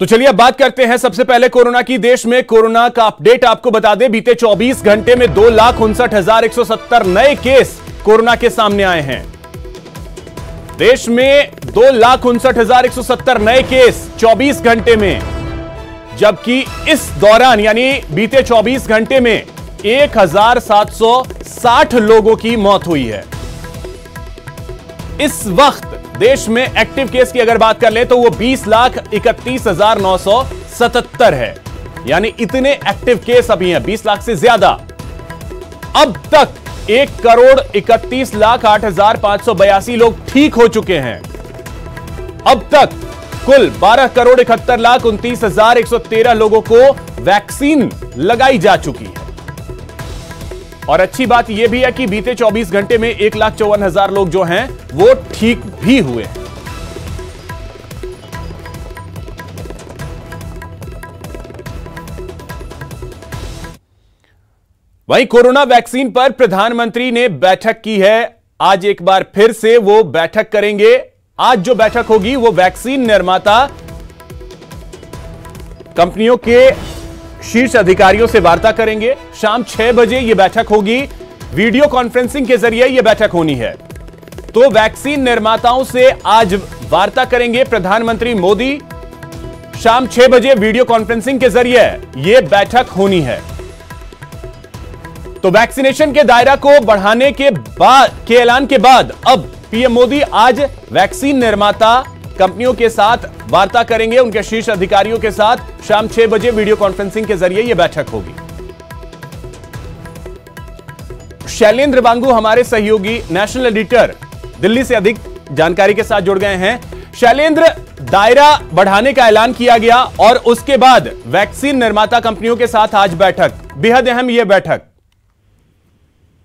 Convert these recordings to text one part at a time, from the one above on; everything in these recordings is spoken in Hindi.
तो चलिए अब बात करते हैं सबसे पहले कोरोना की। देश में कोरोना का अपडेट आपको बता दें, बीते 24 घंटे में 2,59,170 नए केस कोरोना के सामने आए हैं। देश में 2,59,170 नए केस 24 घंटे में, जबकि इस दौरान यानी बीते 24 घंटे में 1,760 लोगों की मौत हुई है। इस वक्त देश में एक्टिव केस की अगर बात कर ले तो वो 20,31,977 है, यानी इतने एक्टिव केस अभी हैं, 20 लाख से ज्यादा। अब तक 1,31,08,582 लोग ठीक हो चुके हैं। अब तक कुल 12,71,29,113 लोगों को वैक्सीन लगाई जा चुकी है। और अच्छी बात यह भी है कि बीते 24 घंटे में 1,54,000 लोग जो हैं वो ठीक भी हुए हैं। वहीं कोरोना वैक्सीन पर प्रधानमंत्री ने बैठक की है। आज एक बार फिर से वो बैठक करेंगे। आज जो बैठक होगी वो वैक्सीन निर्माता कंपनियों के शीर्ष अधिकारियों से वार्ता करेंगे। शाम 6 बजे यह बैठक होगी। वीडियो कॉन्फ्रेंसिंग के जरिए यह बैठक होनी है। तो वैक्सीन निर्माताओं से आज वार्ता करेंगे प्रधानमंत्री मोदी। शाम 6 बजे वीडियो कॉन्फ्रेंसिंग के जरिए यह बैठक होनी है। तो वैक्सीनेशन के दायरा को बढ़ाने के ऐलान के बाद अब पीएम मोदी आज वैक्सीन निर्माता कंपनियों के साथ वार्ता करेंगे, उनके शीर्ष अधिकारियों के साथ। शाम 6 बजे वीडियो कॉन्फ्रेंसिंग के जरिए यह बैठक होगी। शैलेंद्र बांगू हमारे सहयोगी नेशनल एडिटर दिल्ली से अधिक जानकारी के साथ जुड़ गए हैं। शैलेंद्र, दायरा बढ़ाने का ऐलान किया गया और उसके बाद वैक्सीन निर्माता कंपनियों के साथ आज बैठक, बेहद अहम यह बैठक।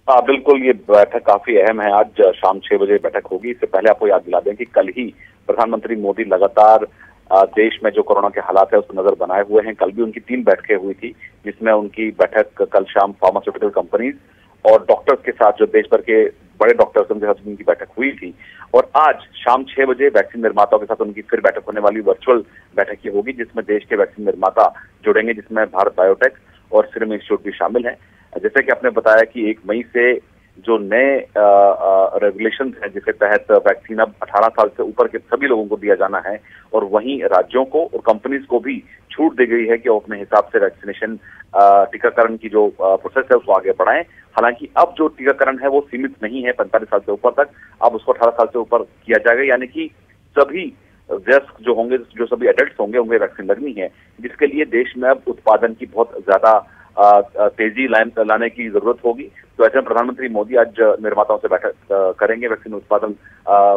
बिल्कुल, ये बैठक काफी अहम है। आज शाम 6 बजे बैठक होगी। इससे पहले आपको याद दिला दें कि कल ही प्रधानमंत्री मोदी लगातार देश में जो कोरोना के हालात है उस पर नजर बनाए हुए हैं। कल भी उनकी 3 बैठकें हुई थी, जिसमें उनकी बैठक कल शाम फार्मास्यूटिकल कंपनीज और डॉक्टर्स के साथ, जो देश भर के बड़े डॉक्टर्स उनके साथ उनकी बैठक हुई थी। और आज शाम 6 बजे वैक्सीन निर्माताओं के साथ उनकी फिर बैठक होने वाली वर्चुअल बैठक की होगी, जिसमें देश के वैक्सीन निर्माता जुड़ेंगे, जिसमें भारत बायोटेक और सीरम इंस्टीट्यूट भी शामिल है। जैसे कि आपने बताया कि 1 मई से जो नए रेगुलेशन है, जिसके तहत वैक्सीन अब 18 साल से ऊपर के सभी लोगों को दिया जाना है, और वहीं राज्यों को और कंपनीज को भी छूट दी गई है कि वो अपने हिसाब से वैक्सीनेशन टीकाकरण की जो प्रोसेस है उसको आगे बढ़ाएं। हालांकि अब जो टीकाकरण है वो सीमित नहीं है 45 साल से ऊपर तक, अब उसको 18 साल से ऊपर किया जाएगा, यानी कि सभी वयस्क जो होंगे, जो सभी एडल्ट होंगे, उन्हें वैक्सीन लगनी है, जिसके लिए देश में अब उत्पादन की बहुत ज्यादा तेजी लाने की जरूरत होगी। तो ऐसे में प्रधानमंत्री मोदी आज निर्माताओं से बैठक करेंगे वैक्सीन उत्पादन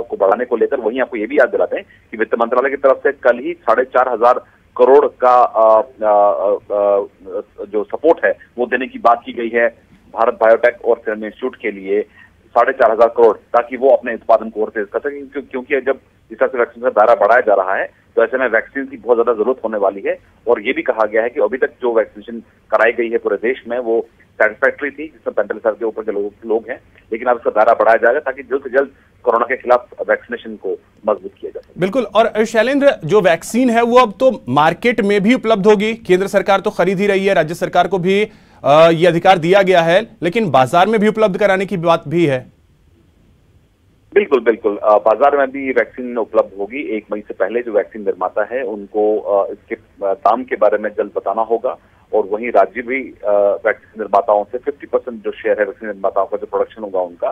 को बढ़ाने को लेकर। वहीं आपको ये भी याद दिलाते हैं कि वित्त मंत्रालय की तरफ से कल ही 4,500 करोड़ का जो सपोर्ट है वो देने की बात की गई है भारत बायोटेक और सीरम इंस्टीट्यूट के लिए, 4,500 करोड़, ताकि वो अपने उत्पादन को और तेज कर सकें। क्योंकि जब इस तरह से वैक्सीन का दायरा बढ़ाया जा रहा है तो ऐसे में वैक्सीन की बहुत ज्यादा जरूरत होने वाली है। और ये भी कहा गया है कि अभी तक जो वैक्सीनेशन कराई गई है पूरे देश में वो सैटिस्फैक्ट्री थी, जिसमें 45 साल के ऊपर के लोग हैं, लेकिन अब इसका दायरा बढ़ाया जाएगा ताकि जल्द से जल्द कोरोना के खिलाफ वैक्सीनेशन को मजबूत किया जा सके। बिल्कुल। और शैलेंद्र, जो वैक्सीन है वो अब तो मार्केट में भी उपलब्ध होगी। केंद्र सरकार तो खरीद ही रही है, राज्य सरकार को भी ये अधिकार दिया गया है, लेकिन बाजार में भी उपलब्ध कराने की बात भी है। बिल्कुल बिल्कुल, बाजार में भी वैक्सीन उपलब्ध होगी। 1 मई से पहले जो वैक्सीन निर्माता है उनको इसके दाम के बारे में जल्द बताना होगा। और वहीं राज्य भी वैक्सीन निर्माताओं से 50% जो शेयर है वैक्सीन निर्माताओं का, जो प्रोडक्शन होगा उनका,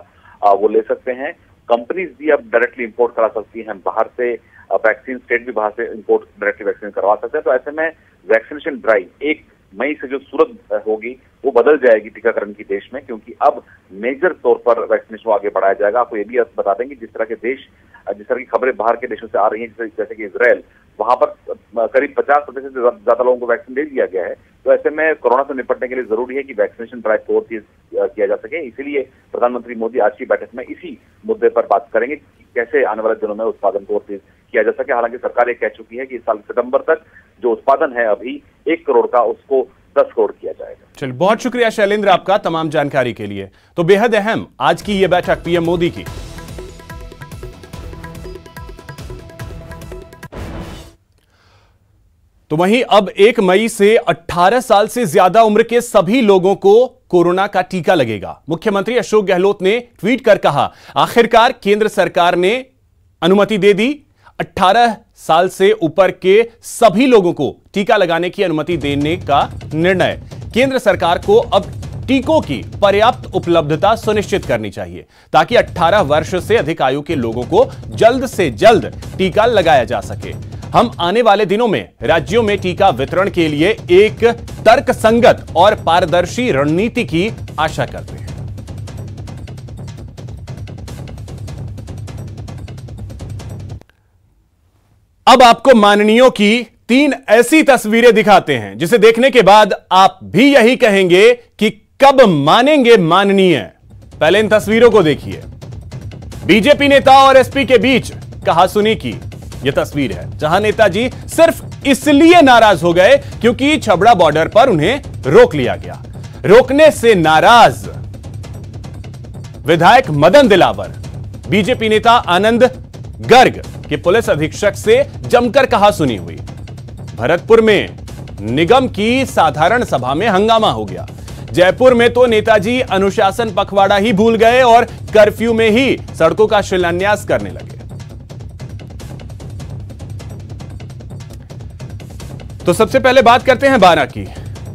वो ले सकते हैं। कंपनीज भी अब डायरेक्टली इंपोर्ट करा सकती हैं बाहर से वैक्सीन, स्टेट भी बाहर से इंपोर्ट डायरेक्टली वैक्सीन करवा सकते हैं। तो ऐसे में वैक्सीनेशन ड्राइव 1 मई से जो सूरत होगी वो बदल जाएगी टीकाकरण की देश में, क्योंकि अब मेजर तौर पर वैक्सीनेशन को आगे बढ़ाया जाएगा। आपको ये भी बता देंगे जिस तरह की खबरें बाहर के देशों से आ रही हैं, जैसे कि इजराइल, वहां पर करीब 50% से ज्यादा लोगों को वैक्सीन दे दिया गया है। तो ऐसे में कोरोना से निपटने के लिए जरूरी है कि वैक्सीनेशन ड्राइव को और तेज किया जा सके। इसीलिए प्रधानमंत्री मोदी आज की बैठक में इसी मुद्दे पर बात करेंगे कि कैसे आने वाले दिनों में उत्पादन को और तेज किया जा सके। हालांकि सरकार ये कह चुकी है कि इस साल सितंबर तक जो उत्पादन है अभी 1 करोड़ का, उसको 10 करोड़ किया जाएगा। चलिए, बहुत शुक्रिया शैलेंद्र आपका तमाम जानकारी के लिए। तो बेहद अहम आज की यह बैठक पीएम मोदी की। तो वहीं अब 1 मई से 18 साल से ज्यादा उम्र के सभी लोगों को कोरोना का टीका लगेगा। मुख्यमंत्री अशोक गहलोत ने ट्वीट कर कहा, आखिरकार केंद्र सरकार ने अनुमति दे दी। 18 साल से ऊपर के सभी लोगों को टीका लगाने की अनुमति देने का निर्णय। केंद्र सरकार को अब टीकों की पर्याप्त उपलब्धता सुनिश्चित करनी चाहिए ताकि 18 वर्ष से अधिक आयु के लोगों को जल्द से जल्द टीका लगाया जा सके। हम आने वाले दिनों में राज्यों में टीका वितरण के लिए एक तर्कसंगत और पारदर्शी रणनीति की आशा करते हैं। अब आपको माननीयों की 3 ऐसी तस्वीरें दिखाते हैं जिसे देखने के बाद आप भी यही कहेंगे कि कब मानेंगे माननीय। पहले इन तस्वीरों को देखिए। बीजेपी नेता और एसपी के बीच कहासुनी की यह तस्वीर है, जहां नेताजी सिर्फ इसलिए नाराज हो गए क्योंकि छबड़ा बॉर्डर पर उन्हें रोक लिया गया। रोकने से नाराज विधायक मदन दिलावर, बीजेपी नेता आनंद गर्ग के पुलिस अधीक्षक से जमकर कहासुनी हुई। भरतपुर में निगम की साधारण सभा में हंगामा हो गया। जयपुर में तो नेताजी अनुशासन पखवाड़ा ही भूल गए और कर्फ्यू में ही सड़कों का शिलान्यास करने लगे। तो सबसे पहले बात करते हैं बारां की,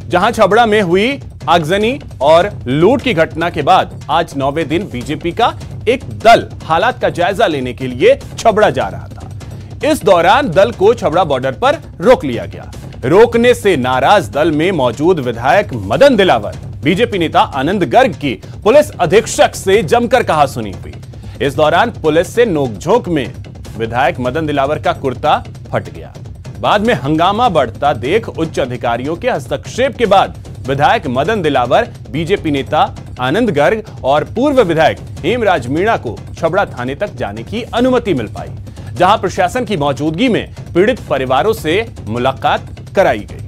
जहां छबड़ा में हुई आगजनी और लूट की घटना के बाद आज 9वें दिन बीजेपी का एक दल हालात का जायजा लेने के लिए छबड़ा जा रहा था। इस दौरान दल को छबड़ा बॉर्डर पर रोक लिया गया। रोकने से नाराज दल में मौजूद विधायक मदन दिलावर, बीजेपी नेता आनंद गर्ग की पुलिस अधीक्षक से जमकर कहासुनी हुई। इस दौरान पुलिस से नोकझोंक में विधायक मदन दिलावर का कुर्ता फट गया। बाद में हंगामा बढ़ता देख उच्च अधिकारियों के हस्तक्षेप के बाद विधायक मदन दिलावर, बीजेपी नेता आनंद गर्ग और पूर्व विधायक हेमराज मीणा को छबड़ा थाने तक जाने की अनुमति मिल पाई, जहां प्रशासन की मौजूदगी में पीड़ित परिवारों से मुलाकात कराई गई।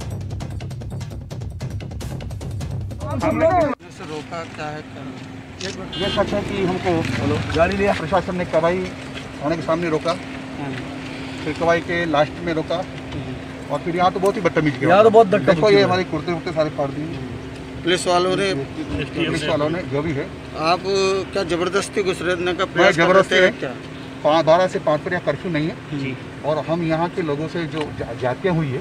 रोका क्या है? ये सच है कि हमको गाड़ी लिया, प्रशासन ने कवाई थाने के सामने रोका, फिर कवाई के लास्ट में रोका और फिर यहाँ तो बहुत ही बदतमीजी किया। तो बहुत देखो, ये हमारे कुर्ते वुर्ते सारे फाड़ दिए पुलिस वालों ने जो भी है। आप क्या जबरदस्ती घुसने का प्रयास जबरदस्ती है क्या? 12 से 5 पर यहाँ कर्फ्यू नहीं है जी। और हम यहाँ के लोगों से जो जातियाँ हुई है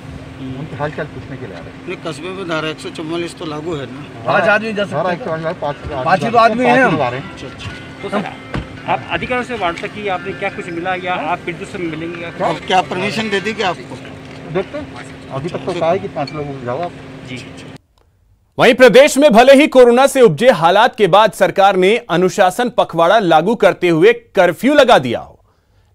उनके हाल चाल पूछने के लिए आ रहे हैं। कस्बे में धारा 144 तो लागू है ना? 5 आदमी जा सकते हैं। 5 ही तो आदमी हैं हम। तो सर आप अधिकारियों से वार्ता की, आपने क्या कुछ मिला या आप फिर से मिलेंगे? क्या परमिशन दे दी क्या आपको? देखते अभी तक तो कहा है कि 5 लोग जाओ आप जी। वहीं प्रदेश में भले ही कोरोना से उपजे हालात के बाद सरकार ने अनुशासन पखवाड़ा लागू करते हुए कर्फ्यू लगा दिया हो,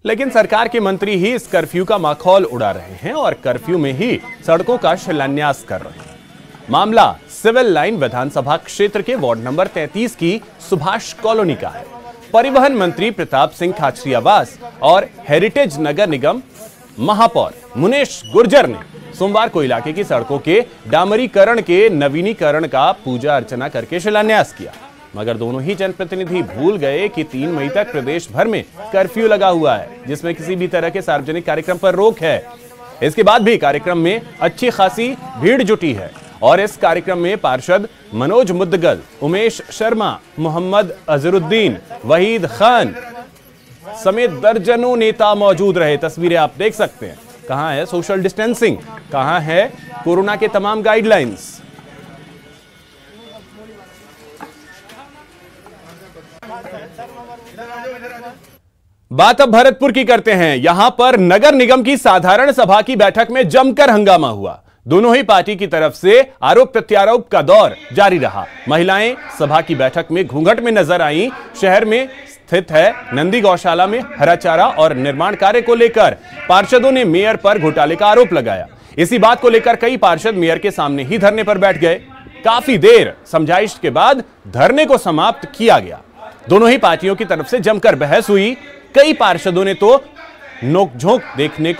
लेकिन सरकार के मंत्री ही इस कर्फ्यू का माखौल उड़ा रहे हैं और कर्फ्यू में ही सड़कों का शिलान्यास कर रहे हैं। मामला सिविल लाइन विधानसभा क्षेत्र के वार्ड नंबर 33 की सुभाष कॉलोनी का है। परिवहन मंत्री प्रताप सिंह खाचरियावास और हेरिटेज नगर निगम महापौर मुनेश गुर्जर ने सोमवार को इलाके की सड़कों के डामरीकरण के नवीनीकरण का पूजा अर्चना करके शिलान्यास किया, मगर दोनों ही जनप्रतिनिधि भूल गए कि 3 मई तक प्रदेश भर में कर्फ्यू लगा हुआ है, जिसमें किसी भी तरह के सार्वजनिक कार्यक्रम पर रोक है। इसके बाद भी कार्यक्रम में अच्छी खासी भीड़ जुटी है और इस कार्यक्रम में पार्षद मनोज मुद्गल, उमेश शर्मा, मोहम्मद अजरुद्दीन, वहीद खान समेत दर्जनों नेता मौजूद रहे। तस्वीरें आप देख सकते हैं। कहां है सोशल डिस्टेंसिंग, कहां है कोरोना के तमाम गाइडलाइंस। बात अब भरतपुर की करते हैं। यहां पर नगर निगम की साधारण सभा की बैठक में जमकर हंगामा हुआ। दोनों ही पार्टी की तरफ से आरोप प्रत्यारोप का दौर जारी रहा। महिलाएं सभा की बैठक में घूंघट में नजर आईं। शहर में स्थित है नंदी गौशाला में हरा चारा और निर्माण कार्य को लेकर पार्षदों ने मेयर पर घोटाले का आरोप लगाया। इसी बात को लेकर कई पार्षद मेयर के सामने ही धरने पर बैठ गए। काफी देर समझाइश के बाद धरने को समाप्त किया गया। दोनों ही पार्टियों की तरफ से जमकर बहस हुई। कई पार्षदों ने तो नोकझोंक देखने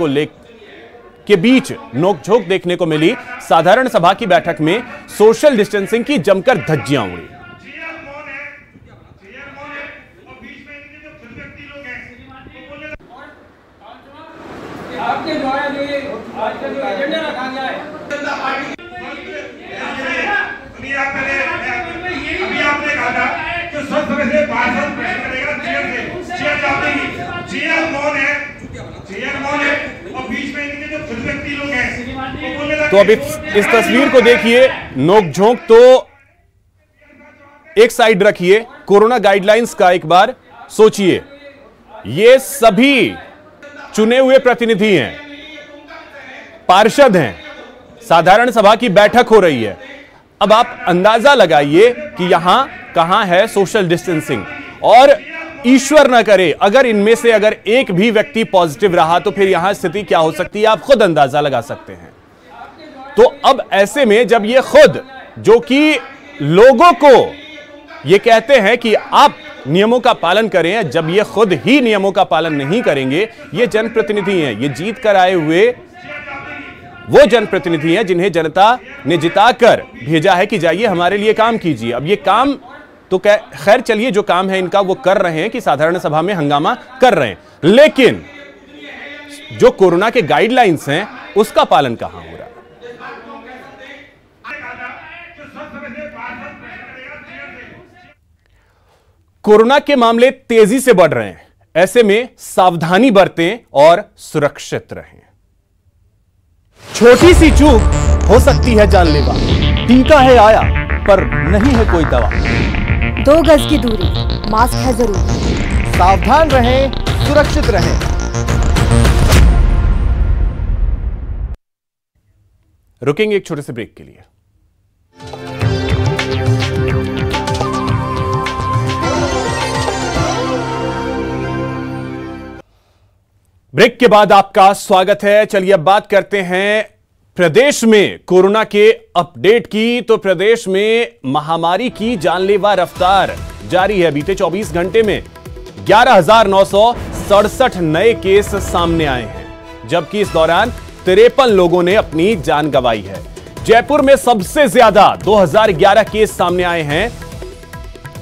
को मिली। साधारण सभा की बैठक में सोशल डिस्टेंसिंग की जमकर धज्जियां उड़ी। आपके द्वारा जो ये आपने कहा था कि सब समय से बाहर करेगा चेयर मौन है और बीच में इनके जो व्यक्ति लोग हैं। तो अब इस तस्वीर को देखिए, नोकझोंक तो एक साइड रखिए, कोरोना गाइडलाइंस का एक बार सोचिए। ये सभी चुने हुए प्रतिनिधि हैं, पार्षद हैं, साधारण सभा की बैठक हो रही है। अब आप अंदाजा लगाइए कि यहां कहां है सोशल डिस्टेंसिंग, और ईश्वर न करे अगर इनमें से अगर एक भी व्यक्ति पॉजिटिव रहा तो फिर यहां स्थिति क्या हो सकती है, आप खुद अंदाजा लगा सकते हैं। तो अब ऐसे में जब ये खुद जो कि लोगों को ये कहते हैं कि आप नियमों का पालन करें, जब ये खुद ही नियमों का पालन नहीं करेंगे, ये जनप्रतिनिधि हैं, ये जीत कर आए हुए वो जनप्रतिनिधि हैं जिन्हें जनता ने जिताकर भेजा है कि जाइए हमारे लिए काम कीजिए। अब ये काम तो खैर चलिए, जो काम है इनका वो कर रहे हैं कि साधारण सभा में हंगामा कर रहे हैं, लेकिन जो कोरोना के गाइडलाइंस हैं उसका पालन कहां हो रहा है? कोरोना के मामले तेजी से बढ़ रहे हैं, ऐसे में सावधानी बरतें और सुरक्षित रहें। छोटी सी चूक हो सकती है जानलेवा। टीका है आया पर नहीं है कोई दवा। 2 गज की दूरी, मास्क है जरूरी। सावधान रहें, सुरक्षित रहें। रुकेंगे एक छोटे से ब्रेक के लिए। ब्रेक के बाद आपका स्वागत है। चलिए अब बात करते हैं प्रदेश में कोरोना के अपडेट की। तो प्रदेश में महामारी की जानलेवा रफ्तार जारी है। बीते 24 घंटे में 11,967 नए केस सामने आए हैं, जबकि इस दौरान 53 लोगों ने अपनी जान गंवाई है। जयपुर में सबसे ज्यादा 2011 केस सामने आए हैं।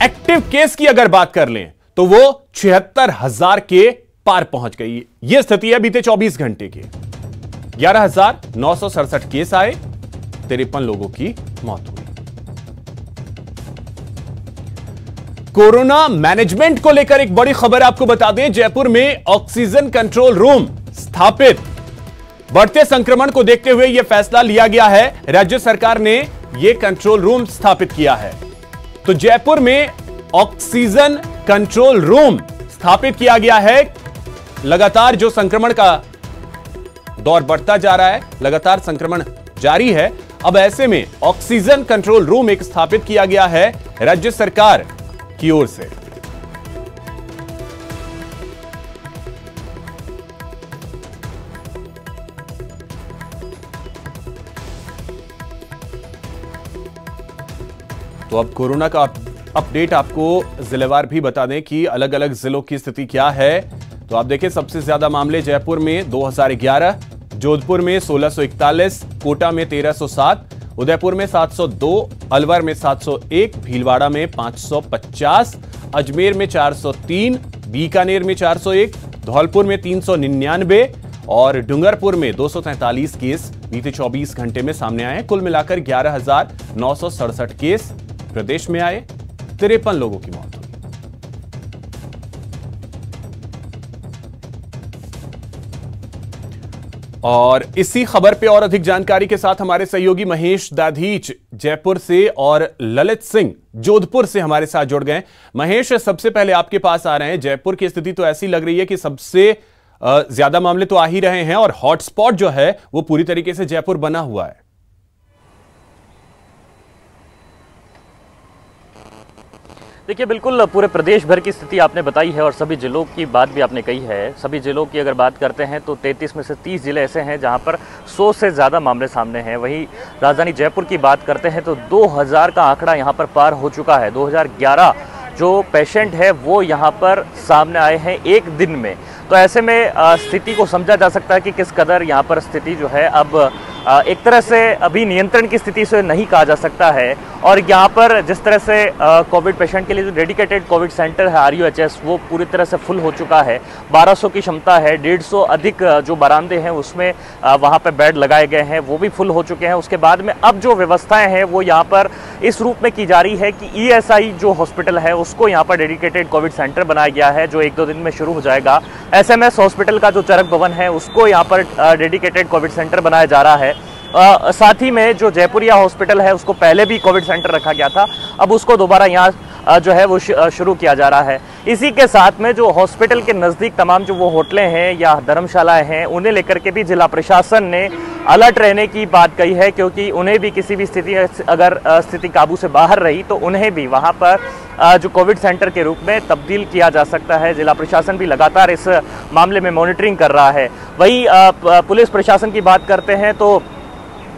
एक्टिव केस की अगर बात कर लें तो वो 76,000 के पार पहुंच गई। यह स्थिति है बीते 24 घंटे की। 11,967 केस आए, 53 लोगों की मौत हुई। कोरोना मैनेजमेंट को लेकर एक बड़ी खबर आपको बता दें। जयपुर में ऑक्सीजन कंट्रोल रूम स्थापित। बढ़ते संक्रमण को देखते हुए यह फैसला लिया गया है। राज्य सरकार ने यह कंट्रोल रूम स्थापित किया है। तो जयपुर में ऑक्सीजन कंट्रोल रूम स्थापित किया गया है। लगातार जो संक्रमण का दौर बढ़ता जा रहा है, लगातार संक्रमण जारी है। अब ऐसे में ऑक्सीजन कंट्रोल रूम एक स्थापित किया गया है राज्य सरकार की ओर से। तो अब कोरोना का अपडेट आपको जिलेवार भी बता दें कि अलग अलग जिलों की स्थिति क्या है। तो आप देखें, सबसे ज्यादा मामले जयपुर में 2011, जोधपुर में 1641, कोटा में 1307, उदयपुर में 702, अलवर में 701, भीलवाड़ा में 550, अजमेर में 403, बीकानेर में 401, धौलपुर में 399 और डूंगरपुर में 243 केस बीते 24 घंटे में सामने आए हैं। कुल मिलाकर 11,967 केस प्रदेश में आए, 53 लोगों की मौत हुई। और इसी खबर पे और अधिक जानकारी के साथ हमारे सहयोगी महेश दाधीच जयपुर से और ललित सिंह जोधपुर से हमारे साथ जुड़ गए। महेश, सबसे पहले आपके पास आ रहे हैं। जयपुर की स्थिति तो ऐसी लग रही है कि सबसे ज्यादा मामले तो आ ही रहे हैं और हॉटस्पॉट जो है वो पूरी तरीके से जयपुर बना हुआ है। देखिए, बिल्कुल पूरे प्रदेश भर की स्थिति आपने बताई है और सभी जिलों की बात भी आपने कही है। सभी जिलों की अगर बात करते हैं तो 33 में से 30 जिले ऐसे हैं जहां पर 100 से ज़्यादा मामले सामने हैं। वहीं राजधानी जयपुर की बात करते हैं तो 2000 का आंकड़ा यहां पर पार हो चुका है। 2011 जो पेशेंट है वो यहाँ पर सामने आए हैं एक दिन में। तो ऐसे में स्थिति को समझा जा सकता है कि किस कदर यहाँ पर स्थिति जो है अब एक तरह से अभी नियंत्रण की स्थिति से नहीं कहा जा सकता है। और यहाँ पर जिस तरह से कोविड पेशेंट के लिए जो डेडिकेटेड कोविड सेंटर है RUHS, वो पूरी तरह से फुल हो चुका है। 1200 की क्षमता है, 150 अधिक जो बरामदे हैं उसमें वहाँ पर बेड लगाए गए हैं, वो भी फुल हो चुके हैं। उसके बाद में अब जो व्यवस्थाएं हैं वो यहाँ पर इस रूप में की जा रही है कि ESI जो हॉस्पिटल है उसको यहाँ पर डेडिकेटेड कोविड सेंटर बनाया गया है, जो 1-2 दिन में शुरू हो जाएगा। SMS हॉस्पिटल का जो चरक भवन है उसको यहाँ पर डेडिकेटेड कोविड सेंटर बनाया जा रहा है। साथ ही में जो जयपुरिया हॉस्पिटल है उसको पहले भी कोविड सेंटर रखा गया था, अब उसको दोबारा यहाँ जो है वो शुरू किया जा रहा है। इसी के साथ में जो हॉस्पिटल के नज़दीक तमाम जो वो होटलें हैं या धर्मशालाएं हैं उन्हें लेकर के भी जिला प्रशासन ने अलर्ट रहने की बात कही है, क्योंकि उन्हें भी किसी भी स्थिति अगर स्थिति काबू से बाहर रही तो उन्हें भी वहाँ पर जो कोविड सेंटर के रूप में तब्दील किया जा सकता है। जिला प्रशासन भी लगातार इस मामले में मॉनिटरिंग कर रहा है। वहीं पुलिस प्रशासन की बात करते हैं तो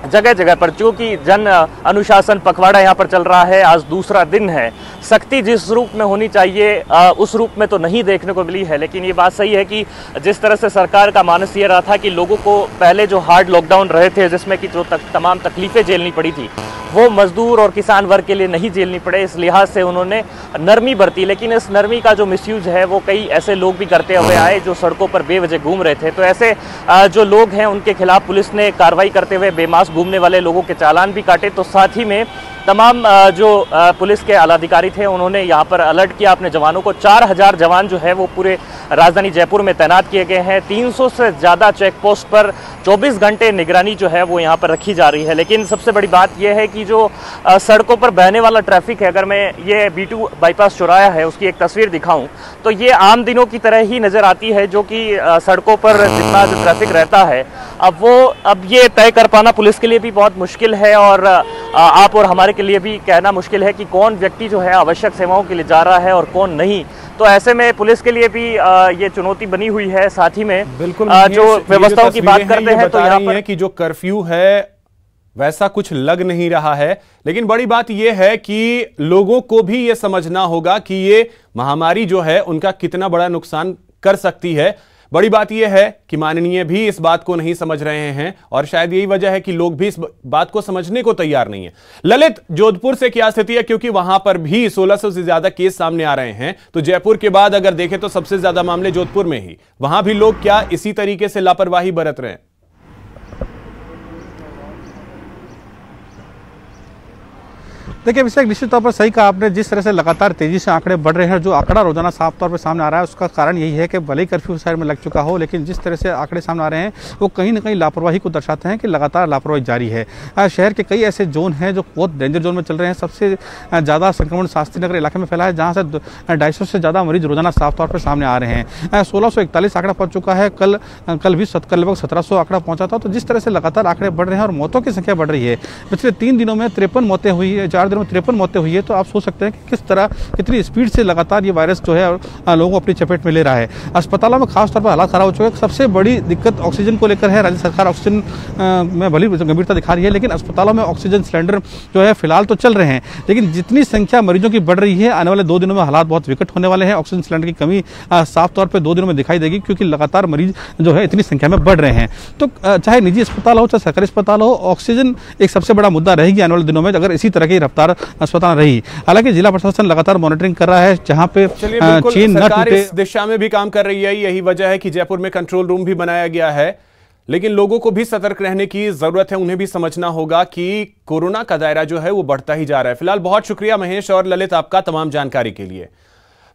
जगह जगह पर चूंकि जन अनुशासन पखवाड़ा यहाँ पर चल रहा है, आज दूसरा दिन है। सख्ती जिस रूप में होनी चाहिए उस रूप में तो नहीं देखने को मिली है, लेकिन ये बात सही है कि जिस तरह से सरकार का मानस ये रहा था कि लोगों को पहले जो हार्ड लॉकडाउन रहे थे जिसमें कि जो तमाम तकलीफें झेलनी पड़ी थी वो मजदूर और किसान वर्ग के लिए नहीं झेलनी पड़े, इस लिहाज से उन्होंने नरमी बरती। लेकिन इस नरमी का जो मिसयूज है वो कई ऐसे लोग भी करते हुए आए जो सड़कों पर बेवजह घूम रहे थे। तो ऐसे जो लोग हैं उनके खिलाफ पुलिस ने कार्रवाई करते हुए बेमास्क घूमने वाले लोगों के चालान भी काटे। तो साथ ही में तमाम जो पुलिस के आलाधिकारी थे उन्होंने यहाँ पर अलर्ट किया अपने जवानों को। 4000 जवान जो है वो पूरे राजधानी जयपुर में तैनात किए गए हैं। 300 से ज़्यादा चेक पोस्ट पर 24 घंटे निगरानी जो है वो यहाँ पर रखी जा रही है। लेकिन सबसे बड़ी बात यह है कि जो सड़कों पर बहने वाला ट्रैफिक है, अगर मैं ये B2 बाईपास चौराहा है उसकी एक तस्वीर दिखाऊं तो ये आम दिनों की तरह ही नज़र आती है, जो कि सड़कों पर जितना जो ट्रैफिक रहता है अब ये तय कर पाना पुलिस के लिए भी बहुत मुश्किल है और आप और हमारे के लिए भी कहना मुश्किल है कि कौन व्यक्ति जो है आवश्यक सेवाओं के लिए जा रहा है और कौन नहीं। तो ऐसे में पुलिस के लिए भी ये चुनौती बनी हुई है। साथ ही में बिल्कुल जो व्यवस्थाओं की बात करते हैं तो यहाँ पर कि जो कर्फ्यू है वैसा कुछ लग नहीं रहा है, लेकिन बड़ी बात यह है कि लोगों को भी यह समझना होगा कि ये महामारी जो है उनका कितना बड़ा नुकसान कर सकती है। बड़ी बात यह है कि माननीय भी इस बात को नहीं समझ रहे हैं और शायद यही वजह है कि लोग भी इस बात को समझने को तैयार नहीं है। ललित, जोधपुर से क्या स्थिति है, क्योंकि वहां पर भी 1600 से ज्यादा केस सामने आ रहे हैं, तो जयपुर के बाद अगर देखें तो सबसे ज्यादा मामले जोधपुर में ही, वहां भी लोग क्या इसी तरीके से लापरवाही बरत रहे हैं? देखिए अभिषेक, निश्चित तौर पर सही कहा आपने। जिस तरह से लगातार तेजी से आंकड़े बढ़ रहे हैं, जो आंकड़ा रोजाना साफ तौर पर सामने आ रहा है उसका कारण यही है कि भले ही कर्फ्यू शहर में लग चुका हो, लेकिन जिस तरह से आंकड़े सामने आ रहे हैं वो कहीं ना कहीं लापरवाही को दर्शाते हैं कि लगातार लापरवाही जारी है। शहर के कई ऐसे जोन हैं जो बहुत डेंजर जोन में चल रहे हैं। सबसे ज़्यादा संक्रमण शास्त्री नगर इलाके में फैला है, जहाँ से 250 से ज़्यादा मरीज रोजाना साफ तौर पर सामने आ रहे हैं। 1641 आंकड़ा पहुँच चुका है। कल भी लगभग 1700 आंकड़ा पहुँचा था। तो जिस तरह से लगातार आंकड़े बढ़ रहे हैं और मौतों की संख्या बढ़ रही है, पिछले 3 दिनों में 53 मौतें हुई है, 4 दिनों में 53 मौतें हुई है। तो आप सोच सकते हैं कि किस तरह कितनी स्पीड से लगातार ये वायरस जो है लोगों को अपनी चपेट में ले रहा है। अस्पतालों में खास तौर पर हालात खराब हो चुके हैं। सबसे बड़ी दिक्कत ऑक्सीजन को लेकर है। राज्य सरकार ऑक्सीजन में भली गंभीरता दिखा रही है, लेकिन अस्पतालों में ऑक्सीजन सिलेंडर जो है फिलहाल तो चल रहे हैं, लेकिन जितनी संख्या मरीजों की बढ़ रही है, आने वाले 2 दिनों में हालात बहुत विकट होने वाले हैं। ऑक्सीजन सिलेंडर की कमी साफ तौर पर 2 दिनों में दिखाई देगी, क्योंकि लगातार मरीज जो है इतनी संख्या में बढ़ रहे हैं। तो चाहे निजी अस्पताल हो चाहे सरकारी अस्पताल हो, ऑक्सीजन एक सबसे बड़ा मुद्दा रहेगी आने वाले दिनों में, अगर इसी तरह की रफ्तार अस्पताल रही। हालांकि जिला प्रशासन लगातार मॉनिटरिंग कर रहा है, जहां पे चेन न टूटे। इस दिशा में भी काम कर रही है। यही वजह है कि जयपुर में कंट्रोल रूम भी बनाया गया है, लेकिन लोगों को भी सतर्क रहने की जरूरत है। उन्हें भी समझना होगा कि कोरोना का दायरा जो है वो बढ़ता ही जा रहा है। फिलहाल बहुत शुक्रिया महेश और ललित आपका तमाम जानकारी के लिए।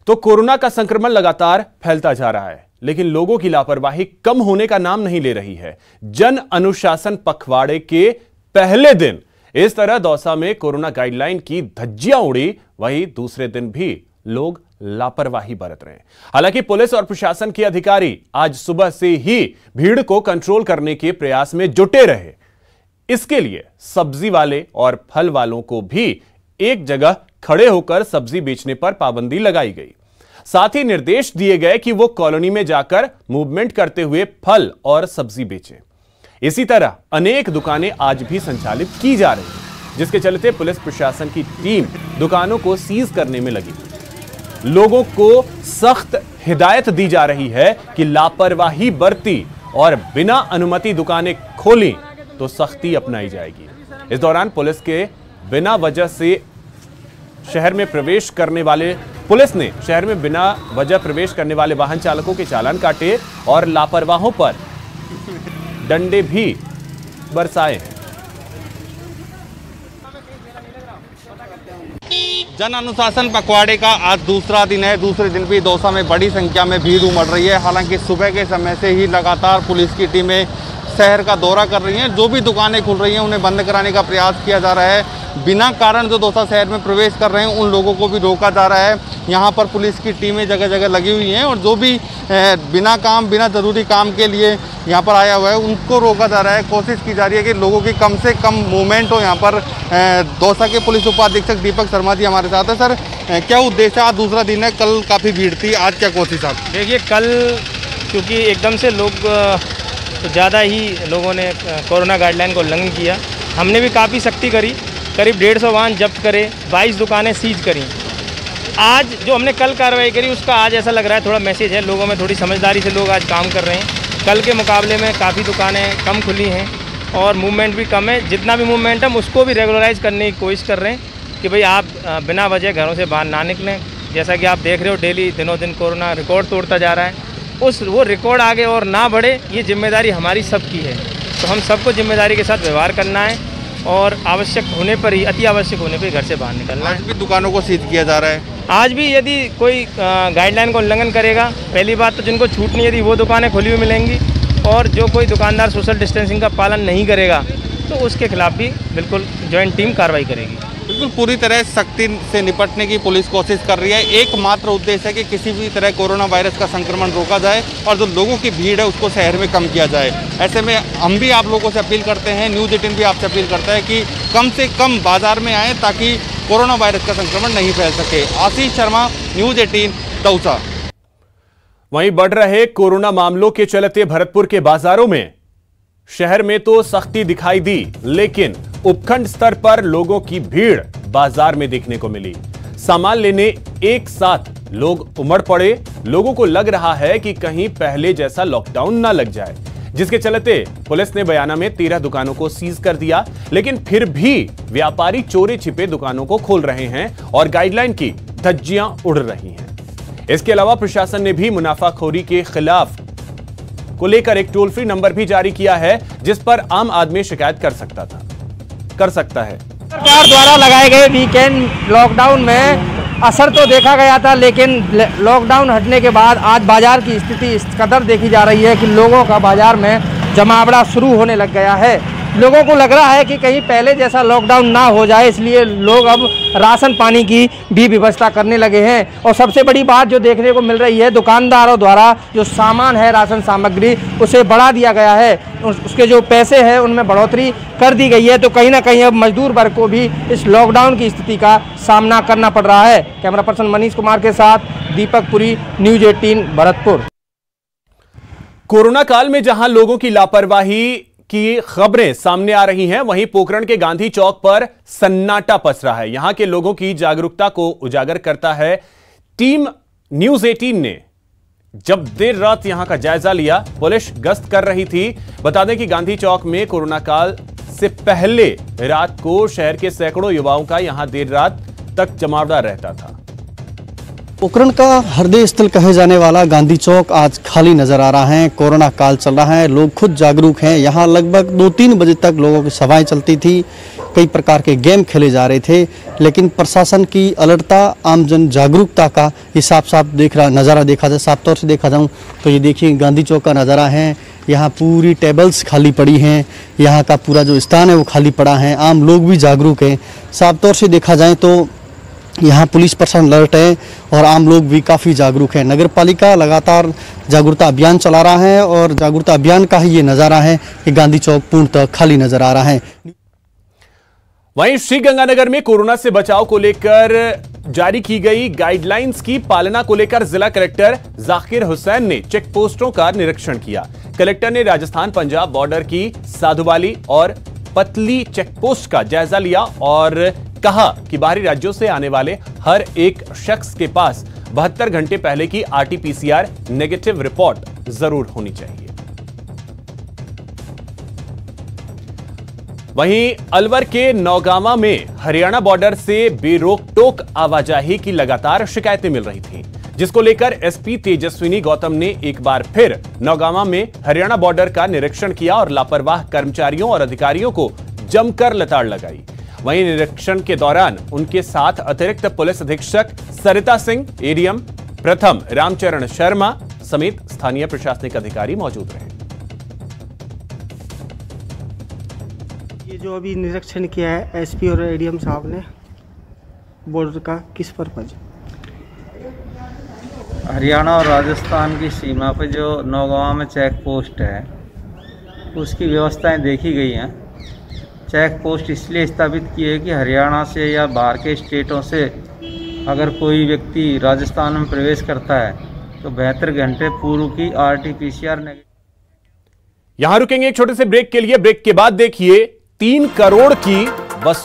तो कोरोना का संक्रमण लगातार फैलता जा रहा है, लेकिन लोगों की लापरवाही कम होने का नाम नहीं ले रही है। जन अनुशासन पखवाड़े के पहले दिन इस तरह दौसा में कोरोना गाइडलाइन की धज्जियां उड़ी, वहीं दूसरे दिन भी लोग लापरवाही बरत रहे हैं। हालांकि पुलिस और प्रशासन के अधिकारी आज सुबह से ही भीड़ को कंट्रोल करने के प्रयास में जुटे रहे। इसके लिए सब्जी वाले और फल वालों को भी एक जगह खड़े होकर सब्जी बेचने पर पाबंदी लगाई गई। साथ ही निर्देश दिए गए कि वो कॉलोनी में जाकर मूवमेंट करते हुए फल और सब्जी बेचें। इसी तरह अनेक दुकानें आज भी संचालित की जा रही हैं, जिसके चलते पुलिस प्रशासन की टीम दुकानों को सीज करने में लगी। लोगों को सख्त हिदायत दी जा रही है कि लापरवाही बरती और बिना अनुमति दुकानें खोली तो सख्ती अपनाई जाएगी। इस दौरान पुलिस के बिना वजह से शहर में प्रवेश करने वाले पुलिस ने शहर में बिना वजह प्रवेश करने वाले वाहन चालकों के चालान काटे और लापरवाहों पर डंडे भी बरसाए हैं। जन अनुशासन पखवाड़े का आज दूसरा दिन है। दूसरे दिन भी दौसा में बड़ी संख्या में भीड़ उमड़ रही है। हालांकि सुबह के समय से ही लगातार पुलिस की टीमें शहर का दौरा कर रही हैं। जो भी दुकानें खुल रही हैं उन्हें बंद कराने का प्रयास किया जा रहा है। बिना कारण जो दौसा शहर में प्रवेश कर रहे हैं उन लोगों को भी रोका जा रहा है। यहाँ पर पुलिस की टीमें जगह जगह लगी हुई हैं और जो भी बिना ज़रूरी काम के लिए यहाँ पर आया हुआ है उनको रोका जा रहा है। कोशिश की जा रही है कि लोगों की कम से कम मूवमेंट हो। यहाँ पर दौसा के पुलिस उपाधीक्षक दीपक शर्मा जी हमारे साथ है। सर, क्या उद्देश्य? आज दूसरा दिन है, कल काफ़ी भीड़ थी, आज क्या कोशिश आप? देखिए, कल क्योंकि एकदम से लोग तो ज़्यादा ही लोगों ने कोरोना गाइडलाइन को उल्लंघन किया, हमने भी काफ़ी सख्ती करी। करीब 150 वाहन जब्त करे, 22 दुकानें सीज करी। आज जो हमने कल कार्रवाई करी उसका आज ऐसा लग रहा है थोड़ा मैसेज है लोगों में, थोड़ी समझदारी से लोग आज काम कर रहे हैं। कल के मुकाबले में काफ़ी दुकानें कम खुली हैं और मूवमेंट भी कम है। जितना भी मूवमेंट है उसको भी रेगुलराइज करने की कोशिश कर रहे हैं कि भाई आप बिना वजह घरों से बाहर ना निकलें। जैसा कि आप देख रहे हो डेली दिनों दिन कोरोना रिकॉर्ड तोड़ता जा रहा है। वो रिकॉर्ड आगे और ना बढ़े, ये जिम्मेदारी हमारी सबकी है। तो हम सबको जिम्मेदारी के साथ व्यवहार करना है और आवश्यक होने पर ही, अति आवश्यक होने पर घर से बाहर निकलना है। आज भी दुकानों को सीज किया जा रहा है। आज भी यदि कोई गाइडलाइन का उल्लंघन करेगा, पहली बात तो जिनको छूट नहीं यदि वो दुकानें खुली हुई मिलेंगी, और जो कोई दुकानदार सोशल डिस्टेंसिंग का पालन नहीं करेगा तो उसके खिलाफ भी बिल्कुल ज्वाइंट टीम कार्रवाई करेगी। बिल्कुल पूरी तरह सख्ती से निपटने की पुलिस कोशिश कर रही है। एकमात्र उद्देश्य है कि किसी भी तरह कोरोना वायरस का संक्रमण रोका जाए और जो लोगों की भीड़ है उसको शहर में कम किया जाए। ऐसे में हम भी आप लोगों से अपील करते हैं, न्यूज़ 18 भी आपसे अपील करता है कि कम से कम बाजार में आएँ ताकि कोरोना वायरस का संक्रमण नहीं फैल सके। आशीष शर्मा, न्यूज़ 18, दौसा। वहीं बढ़ रहे कोरोना मामलों के चलते भरतपुर के बाजारों में शहर में तो सख्ती दिखाई दी, लेकिन उपखंड स्तर पर लोगों की भीड़ बाजार में देखने को मिली। सामान लेने एक साथ लोग उमड़ पड़े। लोगों को लग रहा है कि कहीं पहले जैसा लॉकडाउन ना लग जाए, जिसके चलते पुलिस ने बयाना में 13 दुकानों को सीज कर दिया। लेकिन फिर भी व्यापारी चोरी छिपे दुकानों को खोल रहे हैं और गाइडलाइन की धज्जियां उड़ रही हैं। इसके अलावा प्रशासन ने भी मुनाफाखोरी के खिलाफ को लेकर एक टोल फ्री नंबर भी जारी किया है, जिस पर आम आदमी शिकायत कर सकता है। सरकार द्वारा लगाए गए वीकेंड लॉकडाउन में असर तो देखा गया था, लेकिन लॉकडाउन हटने के बाद आज बाजार की स्थिति इस कदर देखी जा रही है कि लोगों का बाजार में जमावड़ा शुरू होने लग गया है। लोगों को लग रहा है कि कहीं पहले जैसा लॉकडाउन ना हो जाए, इसलिए लोग अब राशन पानी की भी व्यवस्था करने लगे हैं। और सबसे बड़ी बात जो देखने को मिल रही है, दुकानदारों द्वारा जो सामान है, राशन सामग्री, उसे बढ़ा दिया गया है। उसके जो पैसे हैं उनमें बढ़ोतरी कर दी गई है। तो कहीं ना कहीं अब मजदूर वर्ग को भी इस लॉकडाउन की स्थिति का सामना करना पड़ रहा है। कैमरा पर्सन मनीष कुमार के साथ दीपक पुरी, न्यूज़ 18 भरतपुर। कोरोना काल में जहां लोगों की लापरवाही की खबरें सामने आ रही हैं, वहीं पोखरण के गांधी चौक पर सन्नाटा पसरा है। यहां के लोगों की जागरूकता को उजागर करता है टीम न्यूज़ 18 ने। जब देर रात यहां का जायजा लिया, पुलिस गश्त कर रही थी। बता दें कि गांधी चौक में कोरोना काल से पहले रात को शहर के सैकड़ों युवाओं का यहां देर रात तक जमावड़ा रहता था। पोखरण का हृदय स्थल कहे जाने वाला गांधी चौक आज खाली नजर आ रहा है। कोरोना काल चल रहा है, लोग खुद जागरूक हैं। यहाँ लगभग 2-3 बजे तक लोगों की सभाएं चलती थी, कई प्रकार के गेम खेले जा रहे थे, लेकिन प्रशासन की अलर्टता, आमजन जागरूकता का ये साफ नज़ारा देखा जाए। साफ तौर से देखा जाऊँ तो ये देखिए गांधी चौक का नज़ारा है। यहाँ पूरी टेबल्स खाली पड़ी हैं, यहाँ का पूरा जो स्थान है वो खाली पड़ा है। आम लोग भी जागरूक हैं। साफ तौर से देखा जाए तो यहाँ पुलिस प्रशासन अलर्ट है और आम लोग भी काफ़ी जागरूक हैं। नगर पालिका लगातार जागरूकता अभियान चला रहा है और जागरूकता अभियान का ही ये नज़ारा है कि गांधी चौक पूर्णतः खाली नजर आ रहा है। वहीं श्रीगंगानगर में कोरोना से बचाव को लेकर जारी की गई गाइडलाइंस की पालना को लेकर जिला कलेक्टर जाकिर हुसैन ने चेक पोस्टों का निरीक्षण किया। कलेक्टर ने राजस्थान पंजाब बॉर्डर की साधुवाली और पतली चेक पोस्ट का जायजा लिया और कहा कि बाहरी राज्यों से आने वाले हर एक शख्स के पास 72 घंटे पहले की RT-PCR नेगेटिव रिपोर्ट जरूर होनी चाहिए। वहीं अलवर के नौगामा में हरियाणा बॉर्डर से बेरोक टोक आवाजाही की लगातार शिकायतें मिल रही थीं, जिसको लेकर एसपी तेजस्विनी गौतम ने एक बार फिर नौगामा में हरियाणा बॉर्डर का निरीक्षण किया और लापरवाह कर्मचारियों और अधिकारियों को जमकर लताड़ लगाई। वहीं निरीक्षण के दौरान उनके साथ अतिरिक्त पुलिस अधीक्षक सरिता सिंह, एडीएम प्रथम रामचरण शर्मा समेत स्थानीय प्रशासनिक अधिकारी मौजूद रहे। ये जो अभी निरीक्षण किया है एसपी और एडीएम साहब ने बॉर्डर का, किस पर्पज? हरियाणा और राजस्थान की सीमा पर जो नौगांव में चेक पोस्ट है उसकी व्यवस्थाएं देखी गई हैं। चेक पोस्ट इसलिए स्थापित की है कि हरियाणा से या बाहर के स्टेटों से अगर कोई व्यक्ति राजस्थान में प्रवेश करता है तो 72 घंटे पूर्व की RT-PCR नेगेटिव। यहां रुकेंगे एक छोटे से ब्रेक के लिए। ब्रेक के बाद देखिए 3 करोड़ की वसूली।